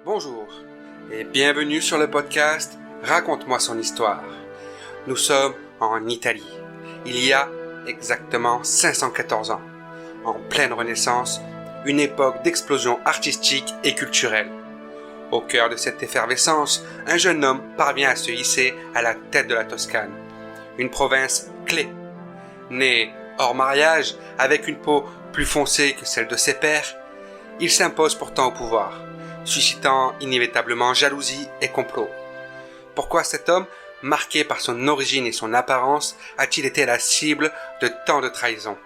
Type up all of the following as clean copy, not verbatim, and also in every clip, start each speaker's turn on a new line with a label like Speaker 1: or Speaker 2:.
Speaker 1: Bonjour et bienvenue sur le podcast Raconte-moi son histoire. Nous sommes en Italie, il y a exactement 514 ans, en pleine Renaissance, une époque d'explosion artistique et culturelle. Au cœur de cette effervescence, un jeune homme parvient à se hisser à la tête de la Toscane, une province clé. Né hors mariage, avec une peau plus foncée que celle de ses pères, il s'impose pourtant au pouvoir, suscitant inévitablement jalousie et complot. Pourquoi cet homme, marqué par son origine et son apparence, a-t-il été la cible de tant de trahisons?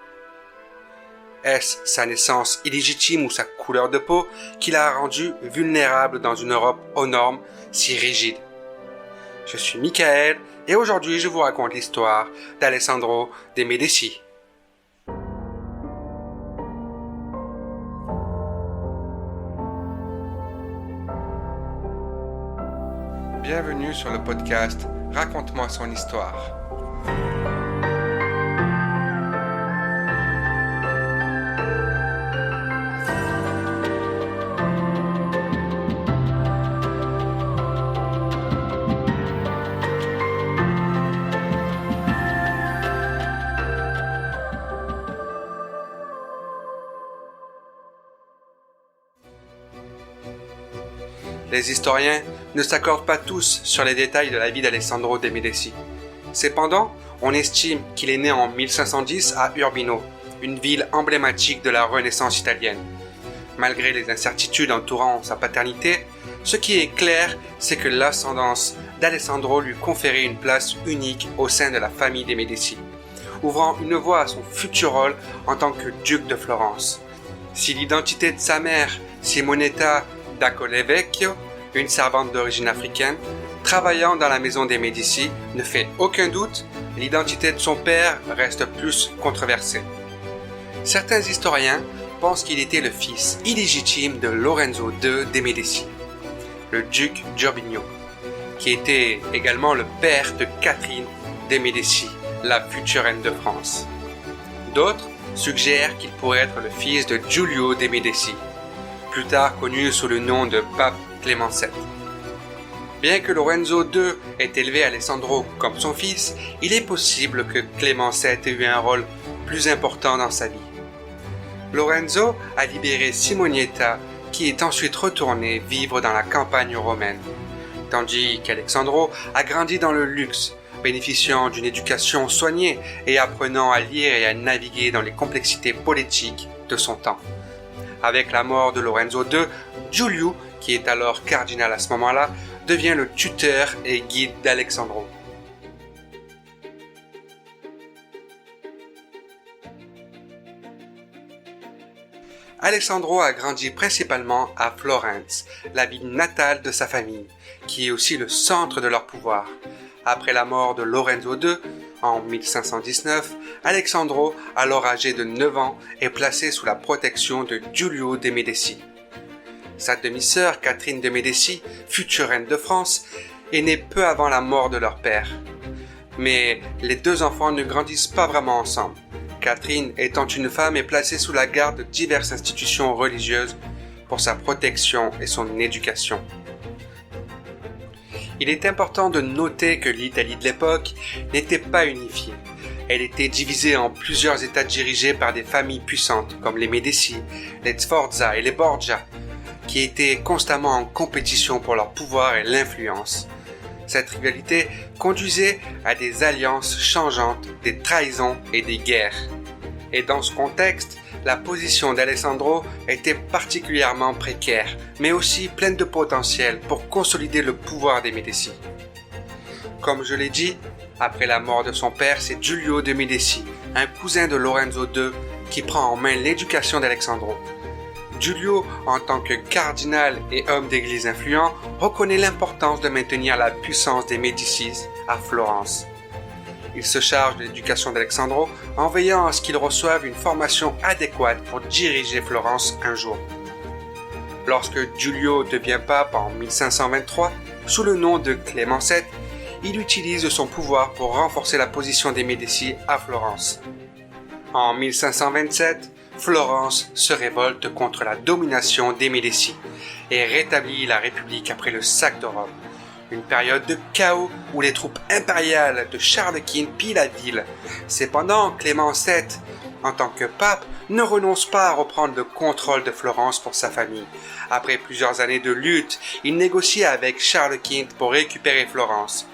Speaker 1: Est-ce sa naissance illégitime ou sa couleur de peau qui l'a rendu vulnérable dans une Europe aux normes si rigides? Je suis Michael et aujourd'hui je vous raconte l'histoire d'Alessandro de' Medici. Bienvenue sur le podcast Raconte-moi son histoire. Les historiens ne s'accordent pas tous sur les détails de la vie d'Alessandro de' Medici. Cependant, on estime qu'il est né en 1510 à Urbino, une ville emblématique de la Renaissance italienne. Malgré les incertitudes entourant sa paternité, ce qui est clair, c'est que l'ascendance d'Alessandro lui conférait une place unique au sein de la famille des Medici, ouvrant une voie à son futur rôle en tant que duc de Florence. Si l'identité de sa mère, Simonetta da Colevecchio, une servante d'origine africaine, travaillant dans la maison des Médicis, ne fait aucun doute, l'identité de son père reste plus controversée. Certains historiens pensent qu'il était le fils illégitime de Lorenzo II de' Medici, le duc d'Urbino, qui était également le père de Catherine de' Medici, la future reine de France. D'autres suggèrent qu'il pourrait être le fils de Giulio de' Medici, plus tard connu sous le nom de pape Clément VII. Bien que Lorenzo II ait élevé Alessandro comme son fils, il est possible que Clément VII ait eu un rôle plus important dans sa vie. Lorenzo a libéré Simonetta, qui est ensuite retourné vivre dans la campagne romaine, tandis qu'Alessandro a grandi dans le luxe, bénéficiant d'une éducation soignée et apprenant à lire et à naviguer dans les complexités politiques de son temps. Avec la mort de Lorenzo II, Giulio, qui est alors cardinal à ce moment-là, devient le tuteur et guide d'Alessandro. Alessandro a grandi principalement à Florence, la ville natale de sa famille, qui est aussi le centre de leur pouvoir. Après la mort de Lorenzo II, en 1519, Alessandro, alors âgé de 9 ans, est placé sous la protection de Giulio de' Medici. Sa demi-sœur Catherine de' Medici, future reine de France, est née peu avant la mort de leur père. Mais les deux enfants ne grandissent pas vraiment ensemble. Catherine, étant une femme, est placée sous la garde de diverses institutions religieuses pour sa protection et son éducation. Il est important de noter que l'Italie de l'époque n'était pas unifiée. Elle était divisée en plusieurs États dirigés par des familles puissantes comme les Medici, les Sforza et les Borgia, qui étaient constamment en compétition pour leur pouvoir et l'influence. Cette rivalité conduisait à des alliances changeantes, des trahisons et des guerres. Et dans ce contexte, la position d'Alessandro était particulièrement précaire, mais aussi pleine de potentiel pour consolider le pouvoir des Médicis. Comme je l'ai dit, après la mort de son père, c'est Giulio de' Medici, un cousin de Lorenzo II, qui prend en main l'éducation d'Alessandro. Giulio, en tant que cardinal et homme d'église influent, reconnaît l'importance de maintenir la puissance des Médicis à Florence. Il se charge de l'éducation d'Alessandro en veillant à ce qu'il reçoive une formation adéquate pour diriger Florence un jour. Lorsque Giulio devient pape en 1523, sous le nom de Clément VII, il utilise son pouvoir pour renforcer la position des Médicis à Florence. En 1527, Florence se révolte contre la domination des Médicis et rétablit la République après le sac de Rome. Une période de chaos où les troupes impériales de Charles Quint pillent la ville. Cependant, Clément VII, en tant que pape, ne renonce pas à reprendre le contrôle de Florence pour sa famille. Après plusieurs années de lutte, il négocie avec Charles Quint pour récupérer Florence.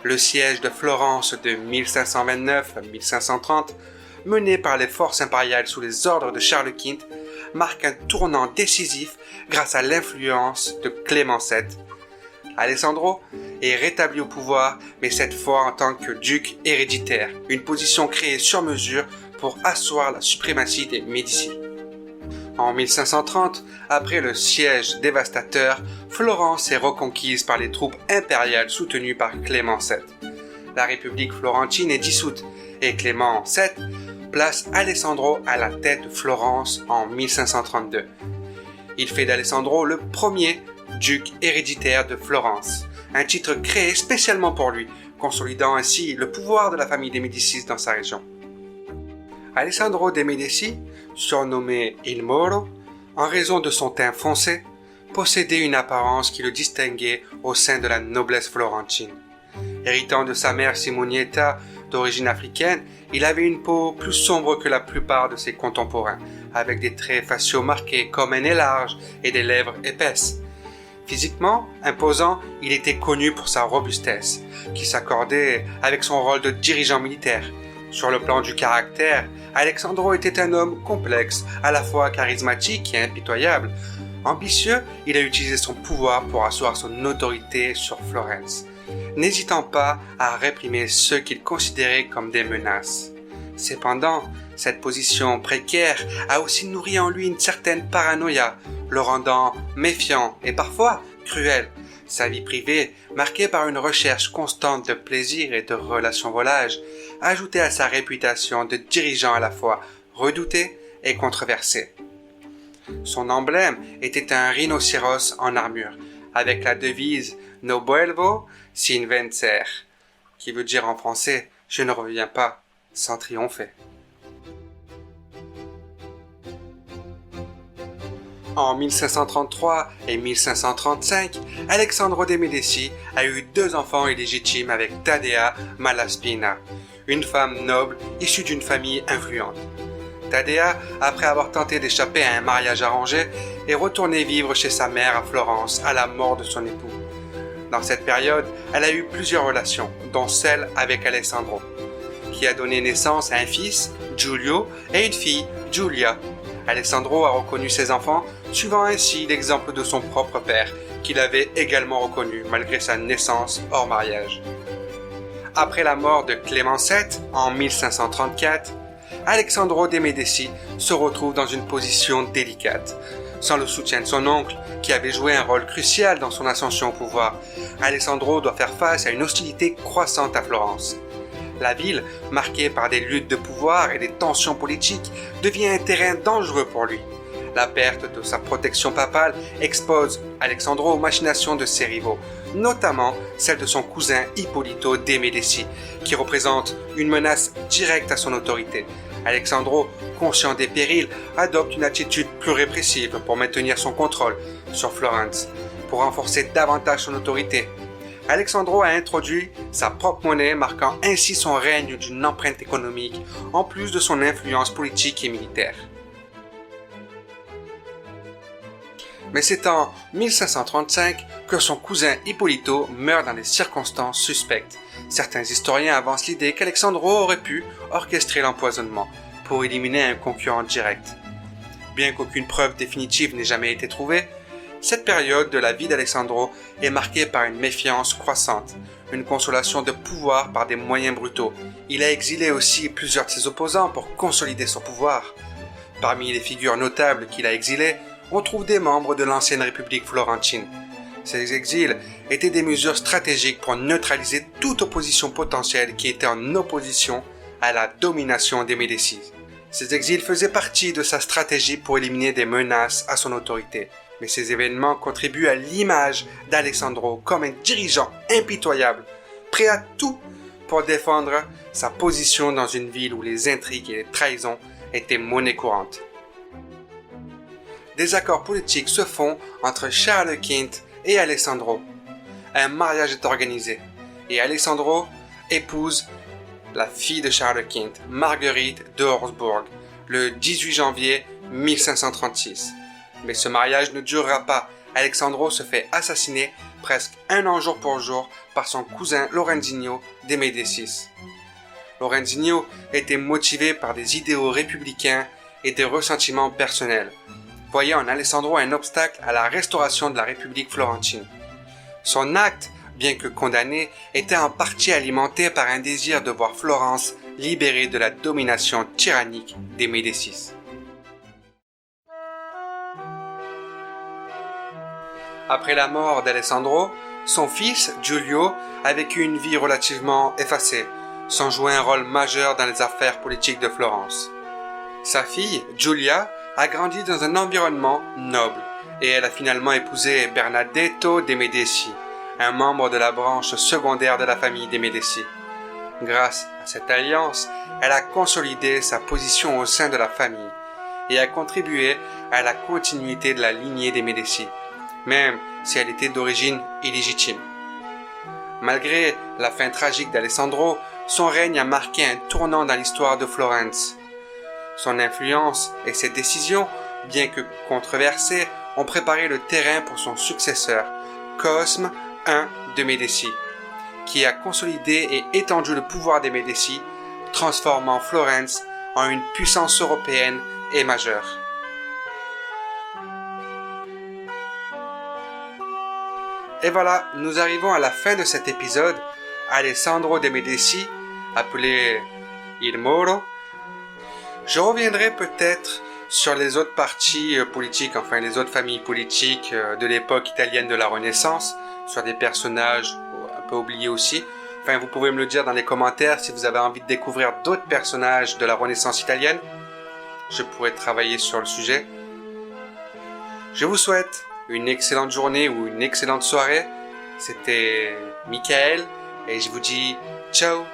Speaker 1: Le siège de Florence de 1529 à 1530, mené par les forces impériales sous les ordres de Charles V, marque un tournant décisif grâce à l'influence de Clément VII. Alessandro est rétabli au pouvoir, mais cette fois en tant que duc héréditaire, une position créée sur mesure pour asseoir la suprématie des Médicis. En 1530, après le siège dévastateur, Florence est reconquise par les troupes impériales soutenues par Clément VII. La République florentine est dissoute et Clément VII place Alessandro à la tête de Florence en 1532. Il fait d'Alessandro le premier duc héréditaire de Florence, un titre créé spécialement pour lui, consolidant ainsi le pouvoir de la famille des Médicis dans sa région. Alessandro de' Medici, surnommé Il Moro, en raison de son teint foncé, possédait une apparence qui le distinguait au sein de la noblesse florentine. Héritant de sa mère Simonietta, d'origine africaine, il avait une peau plus sombre que la plupart de ses contemporains, avec des traits faciaux marqués comme un nez large et des lèvres épaisses. Physiquement imposant, il était connu pour sa robustesse, qui s'accordait avec son rôle de dirigeant militaire. Sur le plan du caractère, Alessandro était un homme complexe, à la fois charismatique et impitoyable. Ambitieux, il a utilisé son pouvoir pour asseoir son autorité sur Florence, n'hésitant pas à réprimer ceux qu'il considérait comme des menaces. Cependant, cette position précaire a aussi nourri en lui une certaine paranoïa, le rendant méfiant et parfois cruel. Sa vie privée, marquée par une recherche constante de plaisir et de relations volages, ajoutait à sa réputation de dirigeant à la fois redouté et controversé. Son emblème était un rhinocéros en armure, avec la devise « No vuelvo sin vencer », qui veut dire en français « Je ne reviens pas sans triompher ». En 1533 et 1535, Alessandro de' Medici a eu 2 enfants illégitimes avec Taddea Malaspina, une femme noble issue d'une famille influente. Taddea, après avoir tenté d'échapper à un mariage arrangé, est retournée vivre chez sa mère à Florence à la mort de son époux. Dans cette période, elle a eu plusieurs relations, dont celle avec Alessandro, qui a donné naissance à un fils, Giulio, et une fille, Giulia. Alessandro a reconnu ses enfants, suivant ainsi l'exemple de son propre père, qu'il avait également reconnu malgré sa naissance hors mariage. Après la mort de Clément VII en 1534, Alessandro de' Medici se retrouve dans une position délicate. Sans le soutien de son oncle, qui avait joué un rôle crucial dans son ascension au pouvoir, Alessandro doit faire face à une hostilité croissante à Florence. La ville, marquée par des luttes de pouvoir et des tensions politiques, devient un terrain dangereux pour lui. La perte de sa protection papale expose Alessandro aux machinations de ses rivaux, notamment celle de son cousin Ippolito de' Medici, qui représente une menace directe à son autorité. Alessandro, conscient des périls, adopte une attitude plus répressive pour maintenir son contrôle sur Florence, pour renforcer davantage son autorité. Alessandro a introduit sa propre monnaie, marquant ainsi son règne d'une empreinte économique, en plus de son influence politique et militaire. Mais c'est en 1535 que son cousin Ippolito meurt dans des circonstances suspectes. Certains historiens avancent l'idée qu'Alessandro aurait pu orchestrer l'empoisonnement pour éliminer un concurrent direct. Bien qu'aucune preuve définitive n'ait jamais été trouvée, cette période de la vie d'Alessandro est marquée par une méfiance croissante, une consolation de pouvoir par des moyens brutaux. Il a exilé aussi plusieurs de ses opposants pour consolider son pouvoir. Parmi les figures notables qu'il a exilées, on trouve des membres de l'ancienne République florentine. Ces exils étaient des mesures stratégiques pour neutraliser toute opposition potentielle qui était en opposition à la domination des Médicis. Ces exils faisaient partie de sa stratégie pour éliminer des menaces à son autorité. Mais ces événements contribuent à l'image d'Alessandro comme un dirigeant impitoyable, prêt à tout pour défendre sa position dans une ville où les intrigues et les trahisons étaient monnaie courante. des accords politiques se font entre Charles V et Alessandro. Un mariage est organisé et Alessandro épouse la fille de Charles V, Marguerite de Habsbourg, le 18 janvier 1536. Mais ce mariage ne durera pas. Alessandro se fait assassiner presque un an jour pour jour par son cousin Lorenzino de Médicis. Lorenzino était motivé par des idéaux républicains et des ressentiments personnels, voyant en Alessandro un obstacle à la restauration de la République florentine. Son acte, bien que condamné, était en partie alimenté par un désir de voir Florence libérée de la domination tyrannique des Médicis. Après la mort d'Alessandro, son fils, Giulio, a vécu une vie relativement effacée, sans jouer un rôle majeur dans les affaires politiques de Florence. Sa fille, Giulia, a grandi dans un environnement noble, et elle a finalement épousé Bernardetto de Medici, un membre de la branche secondaire de la famille des Médicis. Grâce à cette alliance, elle a consolidé sa position au sein de la famille et a contribué à la continuité de la lignée des Médicis, même si elle était d'origine illégitime. Malgré la fin tragique d'Alessandro, son règne a marqué un tournant dans l'histoire de Florence. Son influence et ses décisions, bien que controversées, ont préparé le terrain pour son successeur, Cosme I de Médicis, qui a consolidé et étendu le pouvoir des Médicis, transformant Florence en une puissance européenne et majeure. Et voilà, nous arrivons à la fin de cet épisode. Alessandro de Medici, appelé Il Moro. Je reviendrai peut-être sur les autres partis politiques, enfin les autres familles politiques de l'époque italienne de la Renaissance, sur des personnages un peu oubliés aussi. Enfin, vous pouvez me le dire dans les commentaires si vous avez envie de découvrir d'autres personnages de la Renaissance italienne. Je pourrais travailler sur le sujet. Je vous souhaite une excellente journée ou une excellente soirée. C'était Michael et je vous dis ciao.